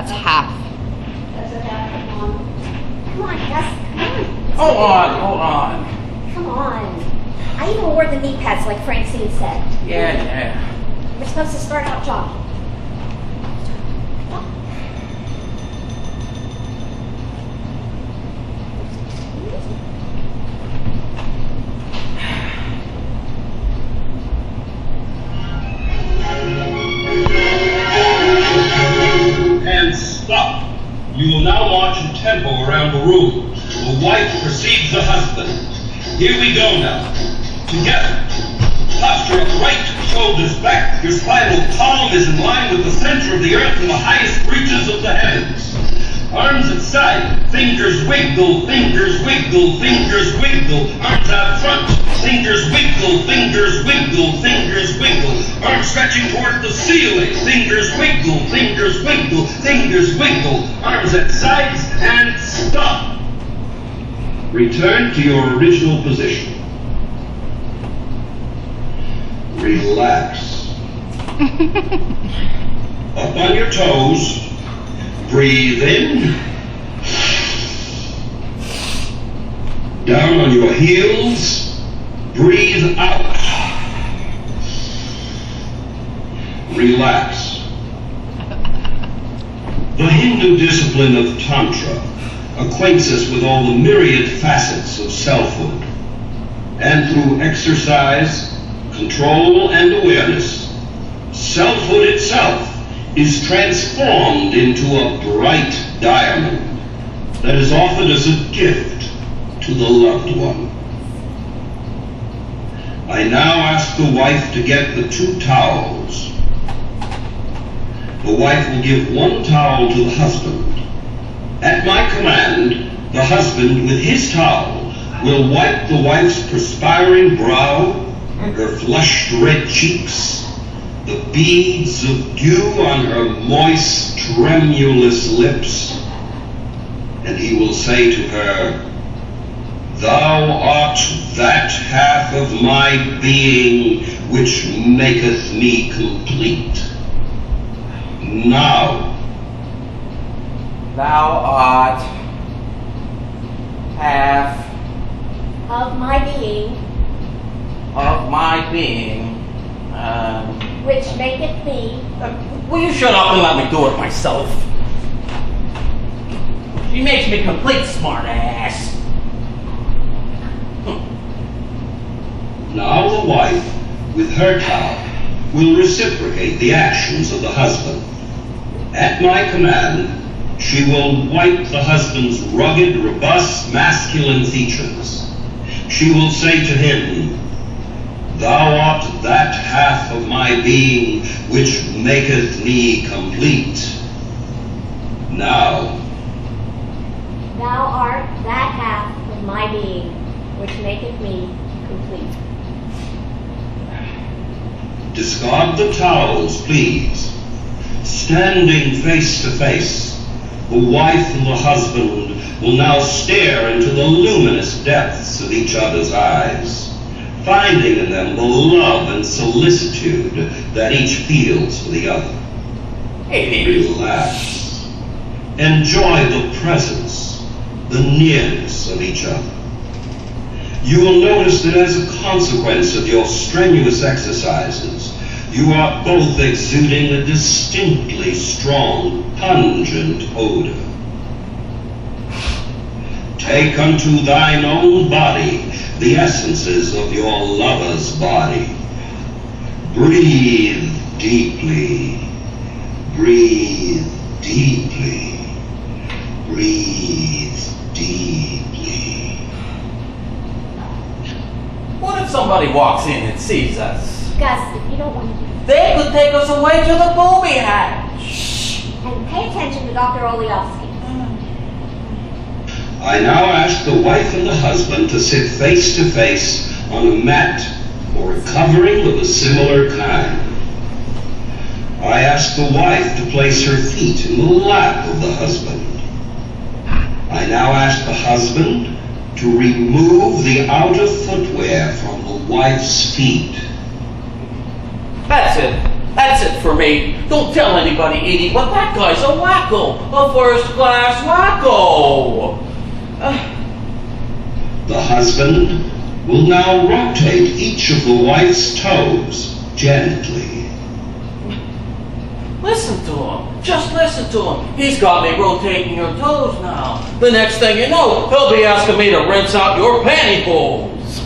That's half. That's a half. Come on, Gus. Come on. Hold on. Come on. I even wore the knee pads like Francine said. Yeah. We're supposed to start out jogging. And stop. You will now march in tempo around the room. The wife precedes the husband. Here we go now. Together. Posture upright, shoulders back. Your spinal column is in line with the center of the earth and the highest reaches of the heavens. Arms at side, fingers wiggle, fingers wiggle, fingers wiggle. Arms out front, fingers wiggle, fingers wiggle, fingers wiggle. Arms stretching toward the ceiling, fingers wiggle, fingers wiggle, fingers wiggle. Arms at sides and stop. Return to your original position. Relax. Up on your toes. Breathe in. Down on your heels. Breathe out. Relax. The Hindu discipline of Tantra acquaints us with all the myriad facets of selfhood. And through exercise, control, and awareness, selfhood itself is transformed into a bright diamond that is offered as a gift to the loved one. I now ask the wife to get the 2 towels. The wife will give 1 towel to the husband. At my command, the husband, with his towel, will wipe the wife's perspiring brow, her flushed red cheeks, the beads of dew on her moist, tremulous lips, and he will say to her, "Thou art that half of my being which maketh me complete. Now, Thou art half Of my being, of my being. which maketh me, Will you shut up and let me do it myself? She makes me complete, smart ass. now the wife, with her towel, will reciprocate the actions of the husband. At my command, she will wipe the husband's rugged, robust, masculine features. She will say to him, "Thou art that half of my being which maketh me complete. Now, thou art that half of my being, which maketh me complete." discard the towels, please. Standing face to face, the wife and the husband will now stare into the luminous depths of each other's eyes, finding in them the love and solicitude that each feels for the other. Relax. Enjoy the presence, the nearness of each other. You will notice that as a consequence of your strenuous exercises, you are both exuding a distinctly strong, pungent odor. Take unto thine own body the essences of your lover's body. Breathe deeply. Breathe deeply. Breathe deeply. What if somebody walks in and sees us? Gus, if you don't want to do They could take us away to the booby hatch. and pay attention to Dr. Oliowski. I now ask the wife and the husband to sit face to face on a mat or a covering of a similar kind. I ask the wife to place her feet in the lap of the husband. I now ask the husband to remove the outer footwear from the wife's feet. That's it. That's it for me. Don't tell anybody, Edie, but that guy's a wacko. A first-class wacko. The husband will now rotate each of the wife's toes gently. Listen to him. Just listen to him. He's got me rotating your toes now. The next thing you know, he'll be asking me to rinse out your pantyhose.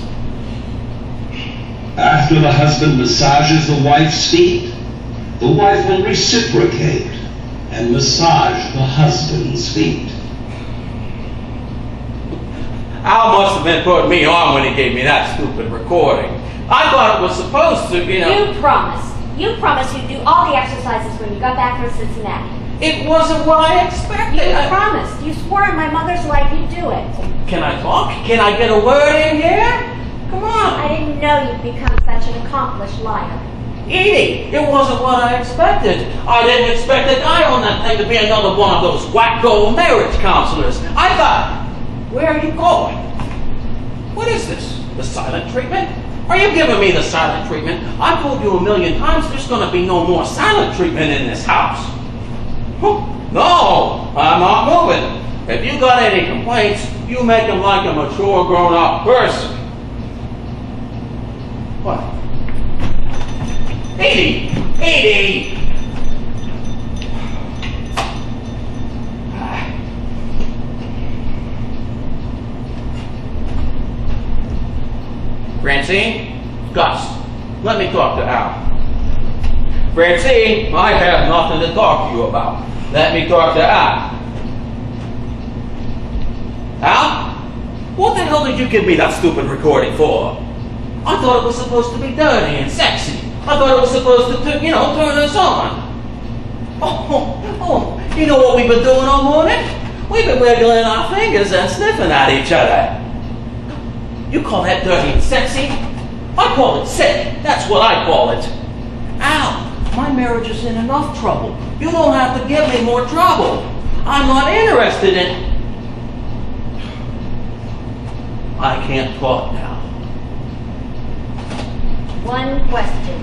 After the husband massages the wife's feet, the wife will reciprocate and massage the husband's feet. Al must have been putting me on when he gave me that stupid recording. I thought it was supposed to, you know. You promised. You promised you'd do all the exercises when you got back from Cincinnati. It wasn't what I expected. You promised. You swore on my mother's life you'd do it. Can I talk? Can I get a word in here? Come on. I didn't know you'd become such an accomplished liar. Edie, it wasn't what I expected. I didn't expect the guy on that thing to be another one of those wacko marriage counselors. I thought, where are you going? What is this? The silent treatment? Are you giving me the silent treatment? I told you a million times there's going to be no more silent treatment in this house. No, I'm not moving. If you got any complaints, you make them like a mature, grown-up person. What? Edie! Edie! Francine? Gus, let me talk to Al. Francine, I have nothing to talk to you about. Let me talk to Al. Al? What the hell did you give me that stupid recording for? I thought it was supposed to be dirty and sexy. I thought it was supposed to, turn us on. Oh, you know what we've been doing all morning? We've been wiggling our fingers and sniffing at each other. You call that dirty and sexy? I call it sick. That's what I call it. Al, my marriage is in enough trouble. You don't have to give me more trouble. I'm not interested in... I can't talk now. One question.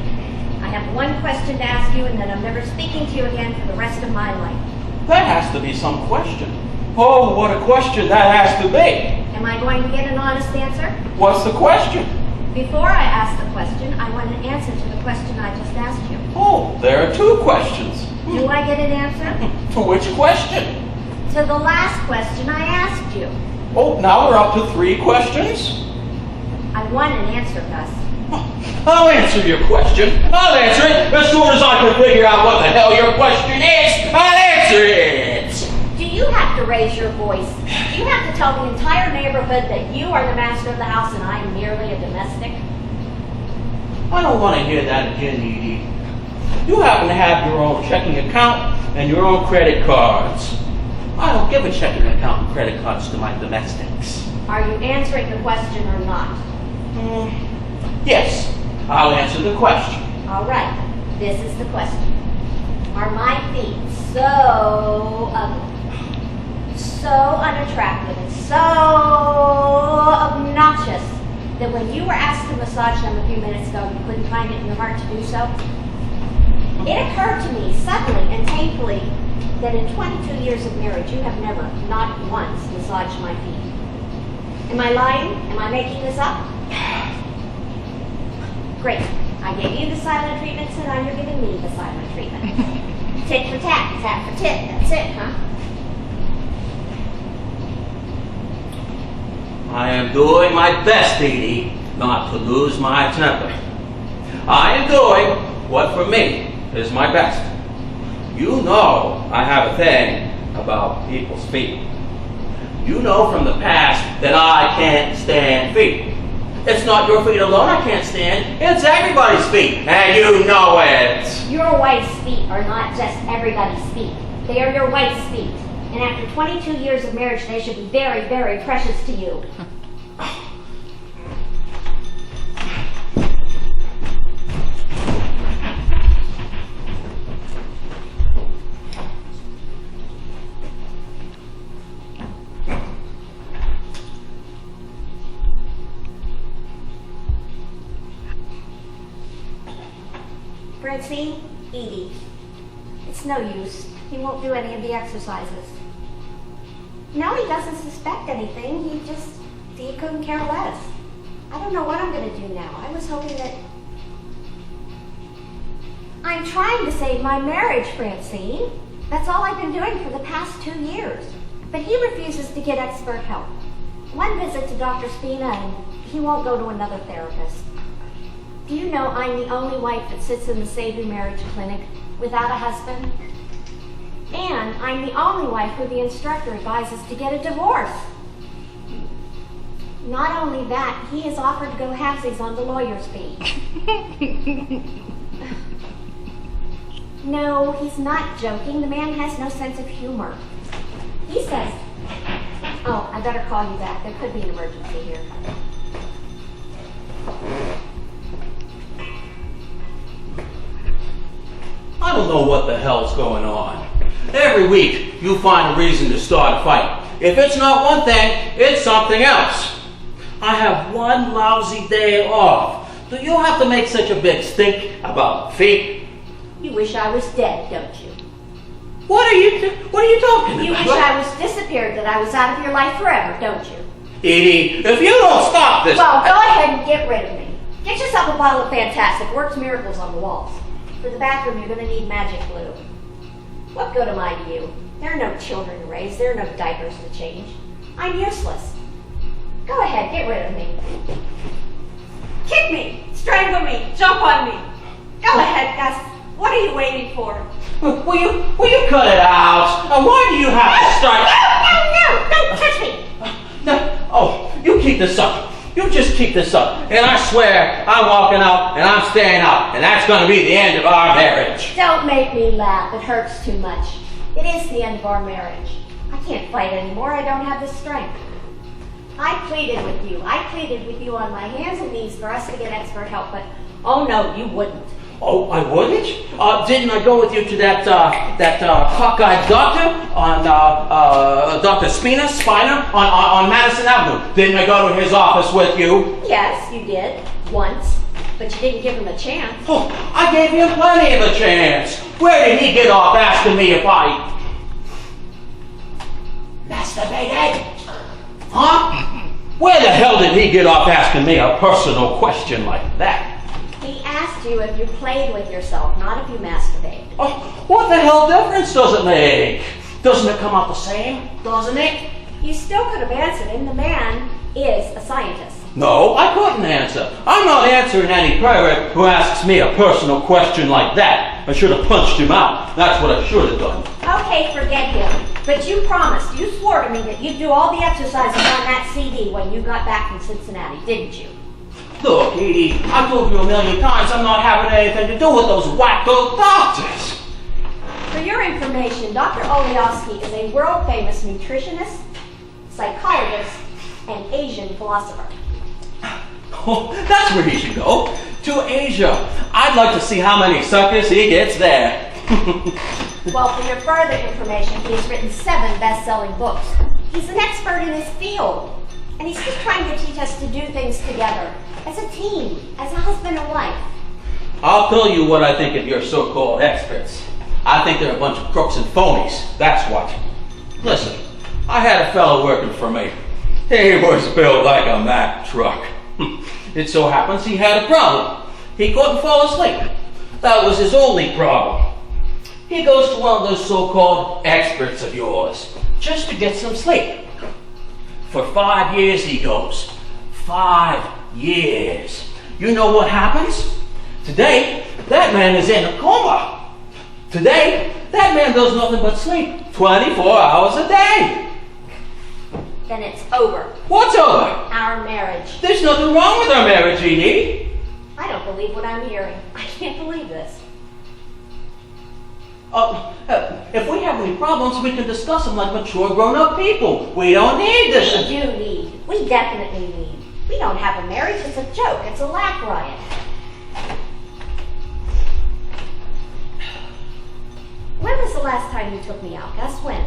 I have one question to ask you, and then I'm never speaking to you again for the rest of my life. That has to be some question. Oh, what a question that has to be. Am I going to get an honest answer? What's the question? Before I ask the question, I want an answer to the question I just asked you. Oh, there are two questions. Do I get an answer? To which question? To the last question I asked you. Oh, now we're up to 3 questions? I want an answer, Gus. I'll answer your question. I'll answer it as soon as I can figure out what the hell your question is. I'll answer it. Do you have to raise your voice? Do you have to tell the entire neighborhood that you are the master of the house and I am merely a domestic? I don't want to hear that again, Edie. You happen to have your own checking account and your own credit cards. I don't give a checking account and credit cards to my domestics. Are you answering the question or not? Yes, I'll answer the question. All right, this is the question. Are my feet so ugly, so unattractive, and so obnoxious that when you were asked to massage them a few minutes ago, you couldn't find it in your heart to do so? It occurred to me suddenly and painfully that in 22 years of marriage, you have never, not once, massaged my feet. Am I lying? Am I making this up? Great. I gave you the silent treatment, so now you're giving me the silent treatment. Tit for tat, tat for tit. That's it, huh? I am doing my best, Edie, not to lose my temper. I am doing what for me is my best. You know I have a thing about people's feet. You know from the past that I can't stand feet. It's not your feet alone I can't stand. It's everybody's feet, and you know it. Your wife's feet are not just everybody's feet. They are your wife's feet. And after 22 years of marriage, they should be very, very precious to you. Francine, Edie, it's no use. He won't do any of the exercises. No, he doesn't suspect anything. He couldn't care less. I don't know what I'm going to do now. I was hoping that... I'm trying to save my marriage, Francine. That's all I've been doing for the past 2 years. But he refuses to get expert help. One visit to Dr. Spina and he won't go to another therapist. Do you know I'm the only wife that sits in the Save Your Marriage clinic without a husband? And I'm the only wife who the instructor advises to get a divorce. Not only that, he has offered to go halvesies on the lawyer's fee. No, he's not joking. The man has no sense of humor. He says, oh, I better call you back. There could be an emergency here. I don't know what the hell's going on. Every week, you find a reason to start a fight. If it's not one thing, it's something else. I have one lousy day off. Do you have to make such a big stink about feet? You wish I was dead, don't you? What are you talking about? You wish I was disappeared, that I was out of your life forever, don't you? Edie, if you don't stop this... Well, go ahead and get rid of me. Get yourself a bottle of Fantastic. Works miracles on the walls. For the bathroom, you're going to need magic glue. What good am I to you? There are no children to raise. There are no diapers to change. I'm useless. Go ahead, get rid of me. Kick me, strangle me, jump on me. Go ahead, Gus. What are you waiting for? Will you cut it out? Why do you have to strike? No, don't touch me. No. Oh, you keep this up. You just keep this up. And I swear, I'm walking out and I'm staying out. And that's going to be the end of our marriage. Don't make me laugh. It hurts too much. It is the end of our marriage. I can't fight anymore. I don't have the strength. I pleaded with you. I pleaded with you on my hands and knees for us to get expert help, but oh no, you wouldn't. Oh, I wouldn't? Didn't I go with you to that cockeyed doctor on Dr. Spina on Madison Avenue? Didn't I go to his office with you? Yes, you did. Once. But you didn't give him a chance. Oh, I gave him plenty of a chance. Where did he get off asking me if I masturbated? Huh? Where the hell did he get off asking me a personal question like that? He asked you if you played with yourself, not if you masturbated. Oh, what the hell difference does it make? Doesn't it come out the same? Doesn't it? You still could have answered him. The man is a scientist. No, I couldn't answer. I'm not answering any pirate who asks me a personal question like that. I should have punched him out. That's what I should have done. Okay, forget him. But you promised, you swore to me that you'd do all the exercises on that CD when you got back from Cincinnati, didn't you? Look, Edie, I told you a million times I'm not having anything to do with those wacko doctors. For your information, Dr. Oliowski is a world-famous nutritionist, psychologist, and Asian philosopher. Oh, that's where he should go. To Asia. I'd like to see how many suckers he gets there. Well, for your further information, he has written 7 best-selling books. He's an expert in his field. And he's just trying to teach us to do things together. As a team. As a husband and wife. I'll tell you what I think of your so-called experts. I think they're a bunch of crooks and phonies. That's what. Listen, I had a fellow working for me. He was built like a Mack truck. It so happens he had a problem. He couldn't fall asleep. That was his only problem. He goes to one of those so-called experts of yours, just to get some sleep. For 5 years he goes. 5 years. You know what happens? Today, that man is in a coma. Today, that man does nothing but sleep 24 hours a day. Then it's over. What's over? Our marriage. There's nothing wrong with our marriage, Edie. I don't believe what I'm hearing. I can't believe this. If we have any problems, we can discuss them like mature grown-up people. We don't need this. We do need. We definitely need. We don't have a marriage. It's a joke. It's a laugh riot. When was the last time you took me out, Gus? When?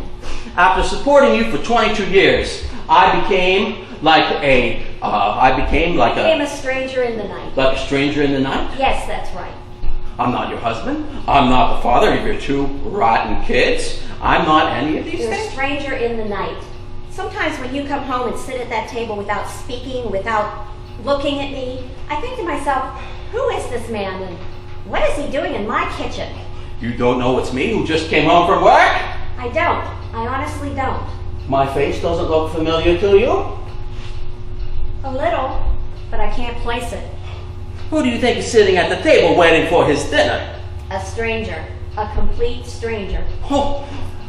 After supporting you for 22 years, I became a stranger in the night. Like a stranger in the night? Yes, that's right. I'm not your husband. I'm not the father of your two rotten kids. I'm not any of these You're a things. stranger in the night. Sometimes when you come home and sit at that table without speaking, without looking at me, I think to myself, who is this man and what is he doing in my kitchen? You don't know it's me who just came home from work? I don't. I honestly don't. My face doesn't look familiar to you? A little, but I can't place it. Who do you think is sitting at the table waiting for his dinner? A stranger. A complete stranger. Oh,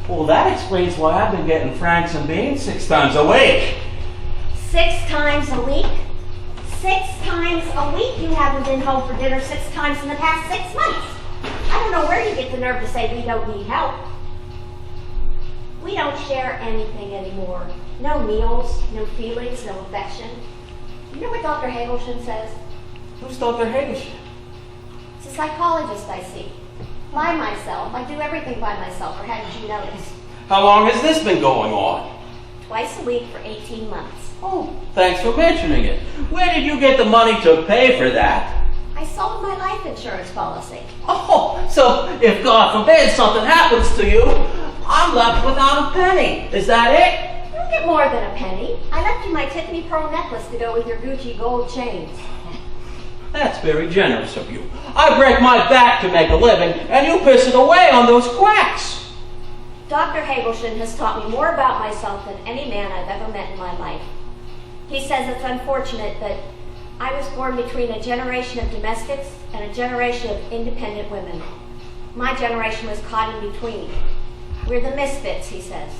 well, that explains why I've been getting franks and beans 6 times a week. 6 times a week? 6 times a week you haven't been home for dinner 6 times in the past 6 months. I don't know where you get the nerve to say we don't need help. We don't share anything anymore. No meals, no feelings, no affection. You know what Dr. Hagelson says? Who's Dr. Hagelson? It's a psychologist I see. By myself. I do everything by myself, or hadn't you noticed? How long has this been going on? Twice a week for 18 months. Oh, thanks for mentioning it. Where did you get the money to pay for that? I sold my life insurance policy. Oh, so if God forbid something happens to you, I'm left without a penny. Is that it? You'll get more than a penny. I left you my Tiffany pearl necklace to go with your Gucci gold chains. That's very generous of you. I break my back to make a living, and you piss it away on those quacks. Dr. Hagelson has taught me more about myself than any man I've ever met in my life. He says it's unfortunate that I was born between a generation of domestics and a generation of independent women. My generation was caught in between. We're the misfits, he says.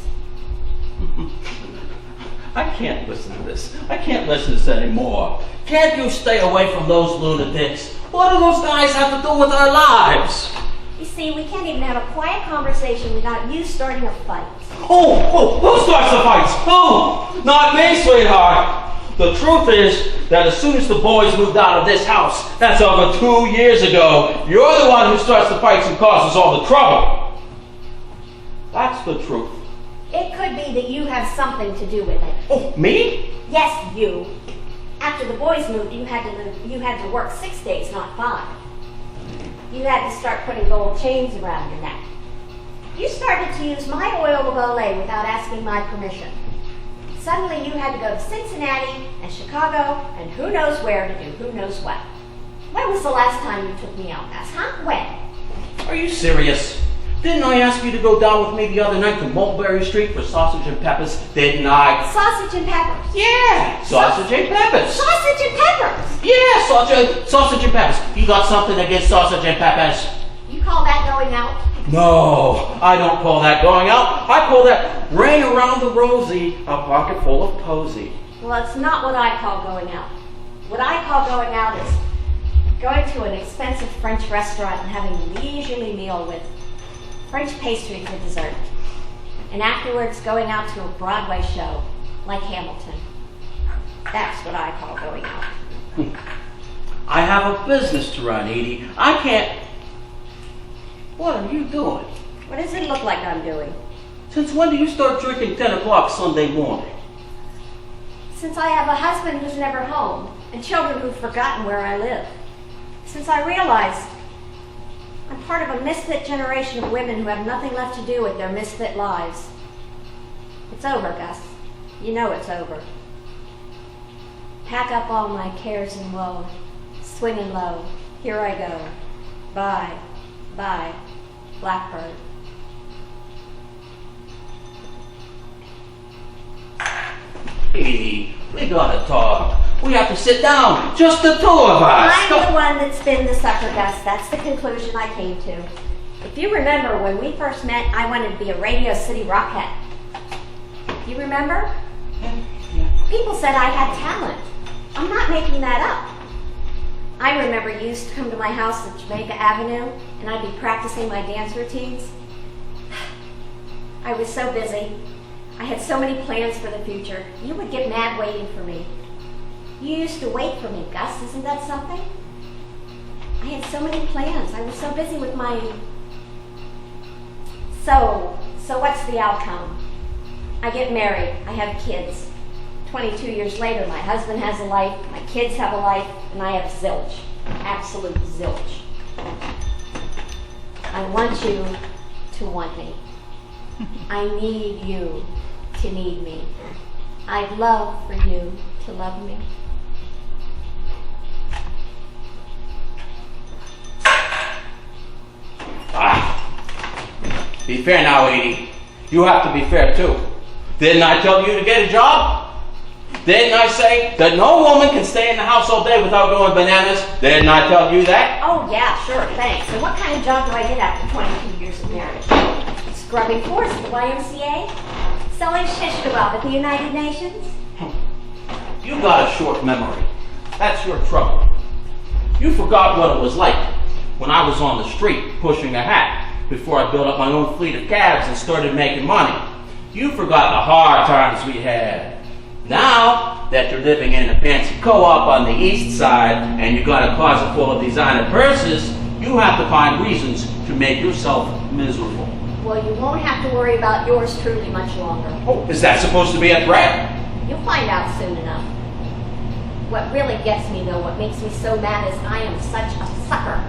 I can't listen to this. I can't listen to this anymore. Can't you stay away from those lunatics? What do those guys have to do with our lives? You see, we can't even have a quiet conversation without you starting a fight. Oh, who starts the fights? Who? Not me, sweetheart. The truth is that as soon as the boys moved out of this house, that's over 2 years ago, you're the one who starts the fights and causes all the trouble. That's the truth. It could be that you have something to do with it. Oh, me? Yes, you. After the boys moved, you had to work 6 days, not 5. You had to start putting gold chains around your neck. You started to use my oil of Olay without asking my permission. Suddenly you had to go to Cincinnati and Chicago and who knows where to do who knows what. When was the last time you took me out, Gus? Huh? When? Are you serious? Didn't I ask you to go down with me the other night to Mulberry Street for sausage and peppers? Didn't I? Sausage and peppers. Yeah, sausage and peppers. Sausage and peppers. Yeah, sausage and peppers. You got something against sausage and peppers? You call that going out? No, I don't call that going out. I call that ring around the rosy, a pocket full of posy. Well, it's not what I call going out. What I call going out is going to an expensive French restaurant and having a leisurely meal with French pastry for dessert. And afterwards going out to a Broadway show like Hamilton. That's what I call going out. I have a business to run, Edie. I can't... What are you doing? What does it look like I'm doing? Since when do you start drinking 10 o'clock Sunday morning? Since I have a husband who's never home and children who've forgotten where I live. Since I realized I'm part of a misfit generation of women who have nothing left to do with their misfit lives. It's over, Gus. You know it's over. Pack up all my cares and woe, swinging low. Here I go. Bye, bye, blackbird. Edie, we gotta talk. We have to sit down, just the two of us. I'm the one that's been the sucker, Gus. That's the conclusion I came to. If you remember, when we first met, I wanted to be a Radio City Rockette. You remember? Yeah. People said I had talent. I'm not making that up. I remember you used to come to my house at Jamaica Avenue, and I'd be practicing my dance routines. I was so busy. I had so many plans for the future. You would get mad waiting for me. You used to wait for me, Gus. Isn't that something? I had so many plans. I was so busy with my... So what's the outcome? I get married. I have kids. 22 years later, my husband has a life, my kids have a life, and I have zilch. Absolute zilch. I want you to want me. I need you to need me. I'd love for you to love me. Be fair now, Edie. You have to be fair too. Didn't I tell you to get a job? Didn't I say that no woman can stay in the house all day without going bananas? Didn't I tell you that? Oh yeah, sure, thanks. And what kind of job do I get after 22 years of marriage? Scrubbing floors at the YMCA? Selling shish kebab at the United Nations? You got a short memory. That's your trouble. You forgot what it was like when I was on the street pushing a hat before I built up my own fleet of cabs and started making money. You forgot the hard times we had. Now that you're living in a fancy co-op on the east side and you got a closet full of designer purses, you have to find reasons to make yourself miserable. Well, you won't have to worry about yours truly much longer. Oh, is that supposed to be a threat? You'll find out soon enough. What really gets me, though, what makes me so mad is I am such a sucker.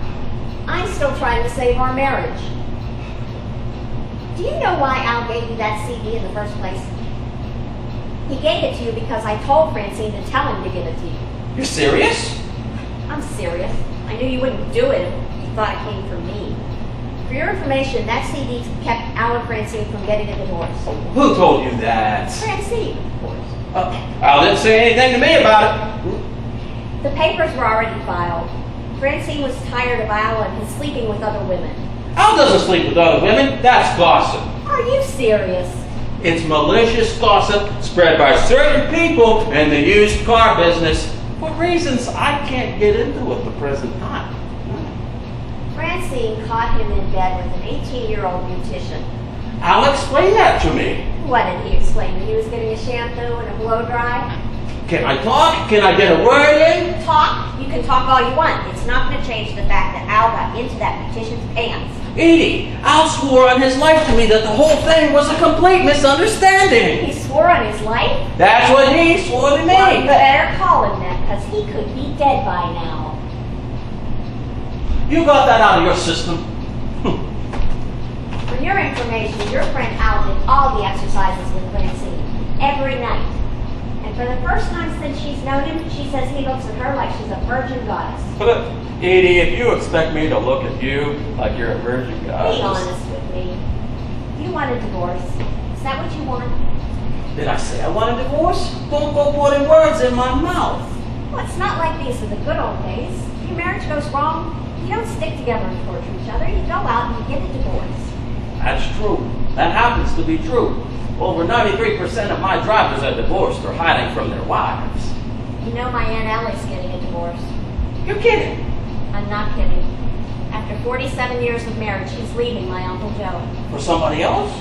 I'm still trying to save our marriage. Do you know why Al gave you that CD in the first place? He gave it to you because I told Francine to tell him to give it to you. You're serious? I'm serious. I knew you wouldn't do it if you thought it came from me. For your information, that CD kept Al and Francine from getting a divorce. Who told you that? Francine, of course. Al didn't say anything to me about it. The papers were already filed. Francine was tired of Al and his sleeping with other women. Al doesn't sleep with other women. That's gossip. Are you serious? It's malicious gossip spread by certain people in the used car business for reasons I can't get into at the present time. Francine caught him in bed with an 18-year-old beautician. Al explain that to me. What did he explain? That he was getting a shampoo and a blow dry? Can I talk? Can I get a word in? Talk? You can talk all you want. It's not going to change the fact that Al got into that beautician's pants. Edie, Al swore on his life to me that the whole thing was a complete misunderstanding. He swore on his life? That's what he swore to me. Well, you better call him that, because he could be dead by now. You got that out of your system. For your information, your friend Al did all the exercises with Francine, every night. And for the first time since she's known him, she says he looks at her like she's a virgin goddess. Edie, if you expect me to look at you like you're a virgin goddess... Be honest with me. You want a divorce. Is that what you want? Did I say I want a divorce? Don't go putting words in my mouth. Well, it's not like these are the good old days. If your marriage goes wrong, you don't stick together and torture each other. You go out and you get a divorce. That's true. That happens to be true. Over 93% of my drivers are divorced or hiding from their wives. You know my Aunt Ellie's getting a divorce. You're kidding. I'm not kidding. After 47 years of marriage, she's leaving my Uncle Joe. For somebody else?